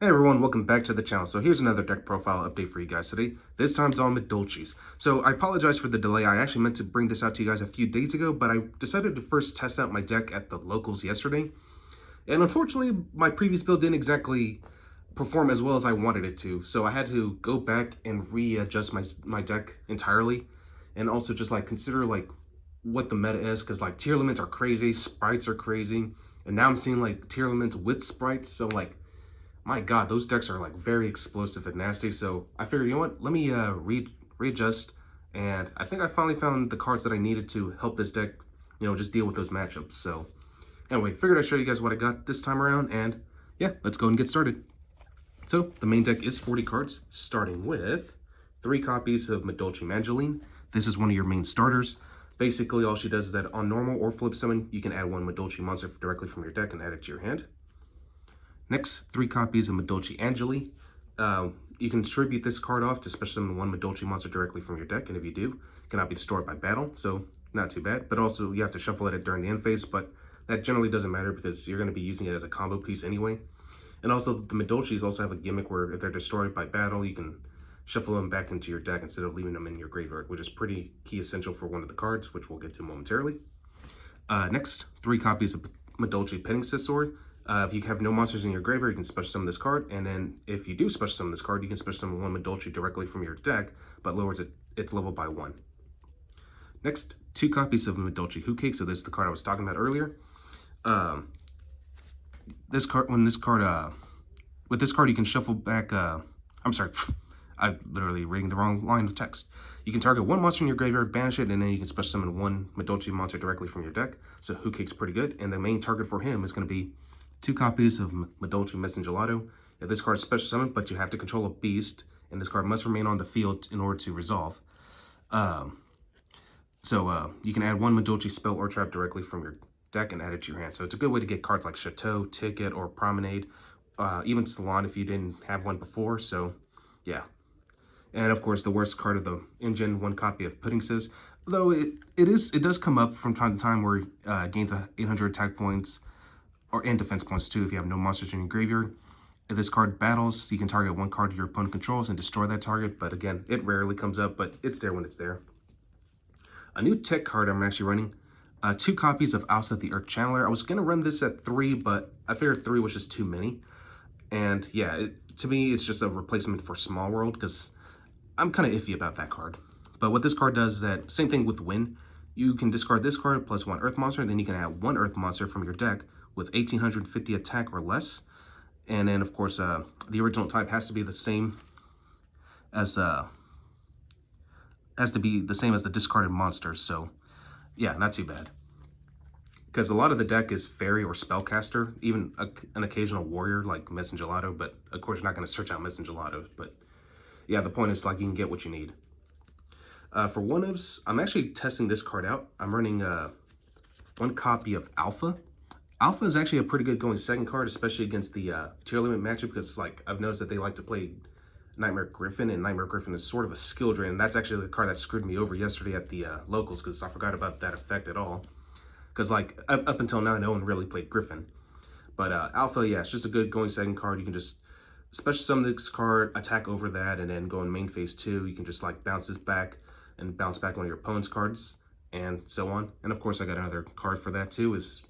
Hey everyone, welcome back to the channel. So here's another deck profile update for you guys today. This time's on Madolche's. So I apologize for the delay. I actually meant to bring this out to you guys a few days ago, but I decided to first test out my deck at the locals yesterday. And unfortunately, my previous build didn't exactly perform as well as I wanted it to. So I had to go back and readjust my deck entirely. And also just like consider like what the meta is, because like Tearlements are crazy, Sprights are crazy. And now I'm seeing like Tearlements with Sprights. So like, my God, those decks are like very explosive and nasty. So I figured, you know what, let me readjust. And I think I finally found the cards that I needed to help this deck, just deal with those matchups. So anyway, figured I'd show you guys what I got this time around. And yeah, let's go and get started. So the main deck is 40 cards, starting with 3 copies of Madolche Mangeline. This is one of your main starters. Basically, all she does is that on normal or flip summon, you can add 1 Madolche monster directly from your deck and add it to your hand. Next, 3 copies of Madolche Angeli. You can distribute this card off to special summon 1 Madolche monster directly from your deck, and if you do, it cannot be destroyed by battle, so not too bad. But also, you have to shuffle it during the end phase, but that generally doesn't matter because you're going to be using it as a combo piece anyway. And also, the Madolches also have a gimmick where if they're destroyed by battle, you can shuffle them back into your deck instead of leaving them in your graveyard, which is pretty key essential for one of the cards, which we'll get to momentarily. Next, 3 copies of Madolche Penning Sword. If you have no monsters in your graveyard, you can special summon this card, and then if you do special summon this card, you can special summon 1 Madolche directly from your deck, but lowers its level by 1. Next, 2 copies of Madolche Hookake. So this is the card I was talking about earlier. With this card, you can shuffle back. I'm sorry, I'm literally reading the wrong line of text. You can target 1 monster in your graveyard, banish it, and then you can special summon 1 Madolche monster directly from your deck. So Hookake's pretty good, and the main target for him is going to be 2 copies of Madolche Messengelato. If this card is special summoned, but you have to control a beast, and this card must remain on the field in order to resolve. You can add 1 Madolche spell or trap directly from your deck and add it to your hand. So it's a good way to get cards like Chateau, Ticket, or Promenade, even Salon if you didn't have one before. So yeah. And of course, the worst card of the engine, 1 copy of Puddingses. Though it does come up from time to time where it gains 800 attack points and defense points too if you have no monsters in your graveyard. If this card battles, you can target 1 card your opponent controls and destroy that target. But again, it rarely comes up, but it's there when it's there. A new tech card I'm actually running. 2 copies of Alsa the Earth Channeler. I was going to run this at 3, but I figured 3 was just too many. And yeah, to me, it's just a replacement for Small World because I'm kind of iffy about that card. But what this card does is that, same thing with Win. You can discard this card plus 1 Earth monster, and then you can add 1 Earth monster from your deck with 1850 attack or less. And then, of course, the original type has to be the same as the discarded monsters. So yeah, not too bad. Because a lot of the deck is fairy or spellcaster, even an occasional warrior like Messengelato, but of course you're not going to search out Messengelato. But yeah, the point is like you can get what you need. For one-ofs, I'm actually testing this card out. I'm running 1 copy of Alpha. Alpha is actually a pretty good going second card, especially against the Tearlament matchup, because like I've noticed that they like to play Nightmare Griffin, and Nightmare Griffin is sort of a skill drain, and that's actually the card that screwed me over yesterday at the locals, because I forgot about that effect at all. Because like up until now, no one really played Griffin. But Alpha, yeah, it's just a good going second card. You can just special summon this card, attack over that, and then go in main phase 2. You can just like bounce this back and bounce back one of your opponent's cards, and so on. And of course, I got another card for that too, is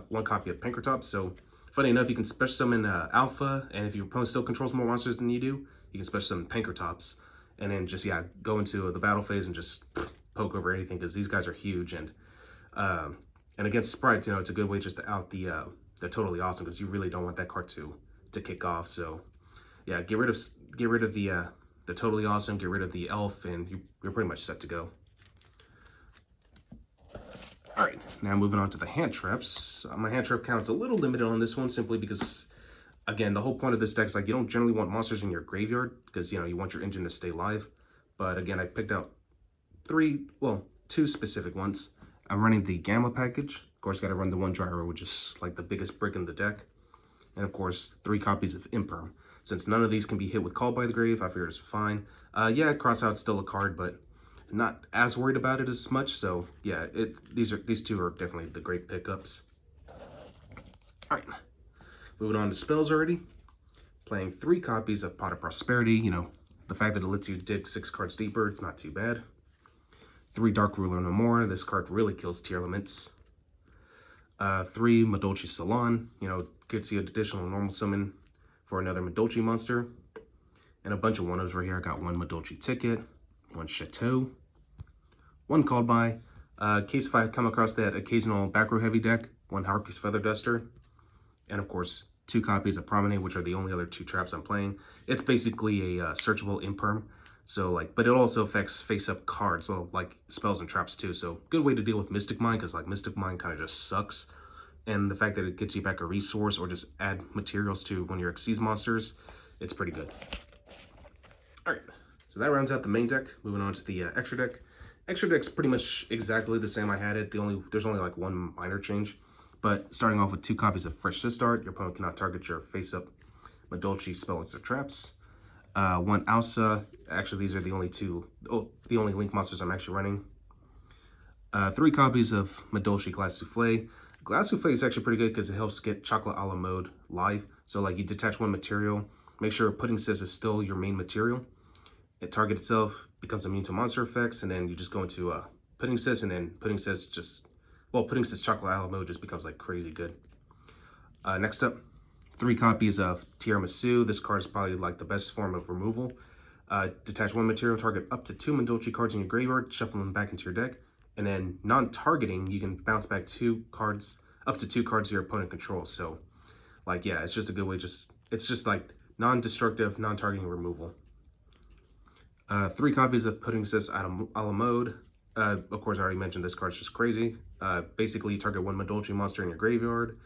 1 copy of Pinkertop. So funny enough, you can special summon Alpha, and if your opponent still controls more monsters than you do, you can special summon Pinkertops, and then just, yeah, go into the battle phase and just poke over anything, because these guys are huge. And against Sprites, it's a good way just to out the Totally Awesome, because you really don't want that card to kick off. So yeah, get rid of the Totally Awesome, get rid of the Elf, and you're pretty much set to go. All right, now moving on to the hand traps. My hand trap count's a little limited on this one, simply because, again, the whole point of this deck is like you don't generally want monsters in your graveyard because, you want your engine to stay live. But again, I picked out 2 specific ones. I'm running the Gamma package. Of course, got to run the 1 Gyro, which is like the biggest brick in the deck. And of course, 3 copies of Imperm. Since none of these can be hit with Call by the Grave, I figured it's fine. Yeah, Crossout's still a card, but not as worried about it as much. So yeah, these 2 are definitely the great pickups. All right, moving on to spells already. Playing 3 copies of Pot of Prosperity. You know, the fact that it lets you dig 6 cards deeper, it's not too bad. 3 Dark Ruler No More. This card really kills Tearlements. 3 Madolche Salon. You know, gets you an additional normal summon for another Madolche monster. And a bunch of one-ofs right here. I got 1 Madolche ticket, 1 Chateau, 1 Called By. In case if I come across that occasional back row heavy deck, 1 Harpy's Feather Duster. And of course, 2 copies of Promenade, which are the only other 2 traps I'm playing. It's basically a searchable imperm. So like, but it also affects face-up cards, so like spells and traps too. So good way to deal with Mystic Mine, because like Mystic Mine kind of just sucks. And the fact that it gets you back a resource or just add materials to one of your Xyz monsters, it's pretty good. All right, so that rounds out the main deck. Moving on to the extra deck. Extra deck's pretty much exactly the same I had it. There's only like 1 minor change. But starting off with 2 copies of Fresh Sistart, your opponent cannot target your face-up Madolche spells or traps. 1 Alsa. Actually, these are the only Link monsters I'm actually running. 3 copies of Madolche Glass Soufflé. Glass Soufflé is actually pretty good because it helps get Chocolate a la Mode live. So like you detach 1 material, make sure Pudding Sis is still your main material. The target itself becomes immune to monster effects, and then you just go into Pudding Sis, and then Pudding Sis Chocolate a la Mode just becomes like crazy good. Next up, 3 copies of Tiramisu. This card is probably like the best form of removal. Detach 1 material, target up to 2 Madolche cards in your graveyard, shuffle them back into your deck, and then non-targeting, you can bounce back 2 cards, up to 2 cards your opponent controls. So, like, yeah, it's just a good way. It's just like non-destructive, non-targeting removal. 3 copies of Pudding Sis a la Mode. Of course, I already mentioned this card's just crazy. Basically, you target 1 Madolche monster in your graveyard,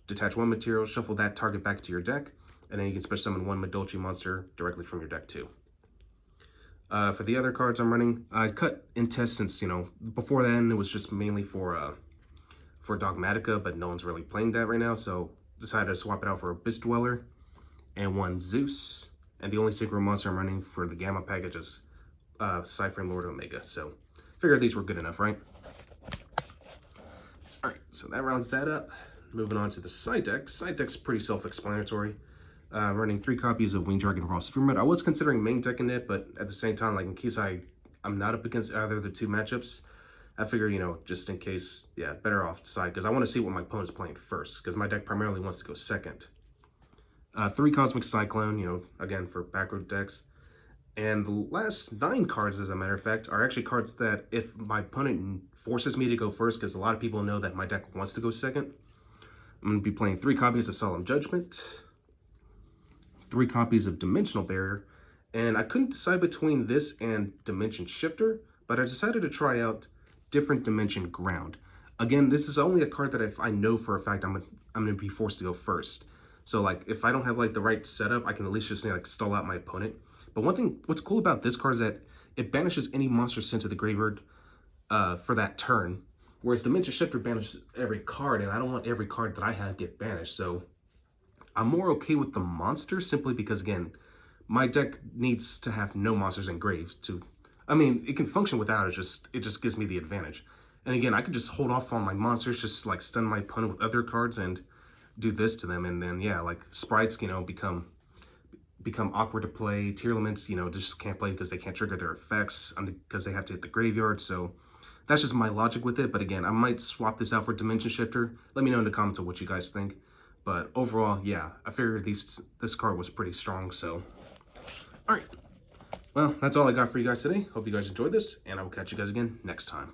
detach 1 material, shuffle that target back to your deck, and then you can special summon 1 Madolche monster directly from your deck too. For the other cards I'm running, I cut Intest since, you know, before then it was just mainly for Dogmatica, but no one's really playing that right now, so decided to swap it out for Abyss Dweller and 1 Zeus. And the only synchro monster I'm running for the Gamma package is Cypher Lord Omega. So figured these were good enough, right? All right, so that rounds that up. Moving on to the side deck. Side deck's pretty self-explanatory. I'm running 3 copies of Winged Dragon Raw Spearmint. I was considering main decking it, but at the same time, like in case I'm not up against either of the 2 matchups, I figure, you know, just in case, yeah, better off side, because I want to see what my opponent's playing first, because my deck primarily wants to go second. 3 Cosmic Cyclone, you know, again, for backroad decks. And the last 9 cards, as a matter of fact, are actually cards that if my opponent forces me to go first, because a lot of people know that my deck wants to go second, I'm going to be playing 3 copies of Solemn Judgment, 3 copies of Dimensional Barrier, and I couldn't decide between this and Dimension Shifter, but I decided to try out Different Dimension Ground. Again, this is only a card that if I know for a fact I'm going to be forced to go first. So like if I don't have like the right setup, I can at least just like stall out my opponent. But what's cool about this card is that it banishes any monster sent to the graveyard for that turn. Whereas Dimension Shifter banishes every card, and I don't want every card that I have get banished. So I'm more okay with the monster simply because, again, my deck needs to have no monsters in graves to, I mean, it can function without, it just gives me the advantage. And again, I could just hold off on my monsters, just like stun my opponent with other cards and do this to them. And then, yeah, like Sprights, you know, become awkward to play. Tearlements, you know, just can't play because they can't trigger their effects because they have to hit the graveyard. So that's just my logic with it. But again, I might swap this out for Dimension Shifter. Let me know in the comments of what you guys think. But overall, yeah, I figured this card was pretty strong. So, all right. Well, that's all I got for you guys today. Hope you guys enjoyed this, and I will catch you guys again next time.